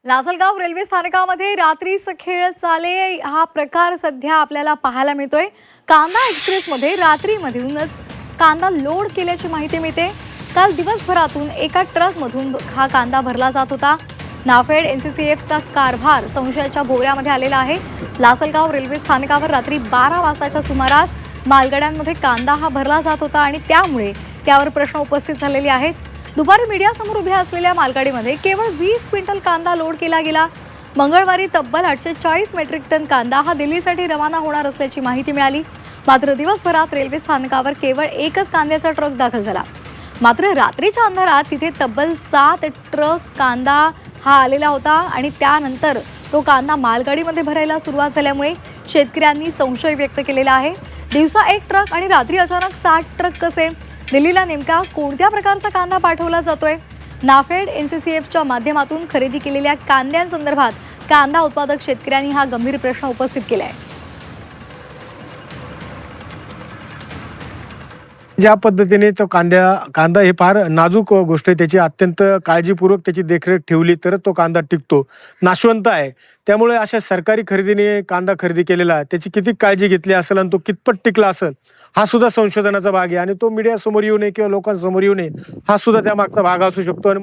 Lasalgaon railway स्थानकामध्ये रात्रीच खेळ चाले हा प्रकार सध्या आपल्याला पाहायला मिळतोय। कांदा एक्सप्रेसमध्ये रात्रीमधूनच कांदा लोड केल्याची माहिती मिळते। काल दिवसभरातून एका ट्रकमधून हा कांदा भरला जात होता। नाफेड एनसीसीएफचा कारभार संशयाच्या भोवऱ्यामध्ये आलेला आहे। लासलगाव रेल्वे स्थानकावर रात्री 12 वाजताच्या सुमारास मालगाड्यांमध्ये कांदा हा भरला जात होता आणि त्यामुळे त्यावर प्रश्न उपस्थित झालेले आहेत। दुपारी मीडियासमोर उभ्या असलेल्या मालगाडीमध्ये केवळ 20 क्विंटल कांदा लोड केला गेला। मंगळवारी तब्बल 840 मेट्रिक टन कांदा हा दिल्लीसाठी रवाना होणार असल्याची माहिती मिळाली। मात्र दिवसभरात रेल्वे स्थानकावर केवळ एकच कांद्याचा ट्रक दाखल झाला। मात्र रात्रीच्या अंधारात तिथे तब्बल 7 ट्रक कांदा हा आलेला होता आणि त्यानंतर तो कांदा मालगाडीमध्ये भरायला सुरुवात झाल्यामुळे शेतकऱ्यांनी संशय व्यक्त केलेला आहे। दिवसा एक ट्रक आणि रात्री अचानक 7 ट्रक कसे? दिल्लीला नेमका कोणत्या प्रकारचा कांदा पाठवला जातोय? नाफेड एनसीसीएफच्या माध्यमातून खरेदी केलेल्या कांद्यांसंदर्भात कांदा उत्पादक शेतकऱ्यांनी हा गंभीर प्रश्न उपस्थित केला आहे। ज्या पद्धतीने तो कांदा हे फार नाजूक गोष्ट आहे, त्याची अत्यंत काळजीपूर्वक त्याची देखरेख ठेवली तर तो कांदा टिकतो, नाशवंत आहे। त्यामुळे अशा सरकारी खरेदीने कांदा खरेदी केलेला त्याची किती काळजी घेतली असेल आणि तो कितपत टिकला असेल हा सुद्धा संशोधनाचा भाग आहे आणि तो मीडिया समोर येऊ नये किंवा लोकांसमोर येऊ नये हा सुद्धा त्या मागचा भाग असू शकतो।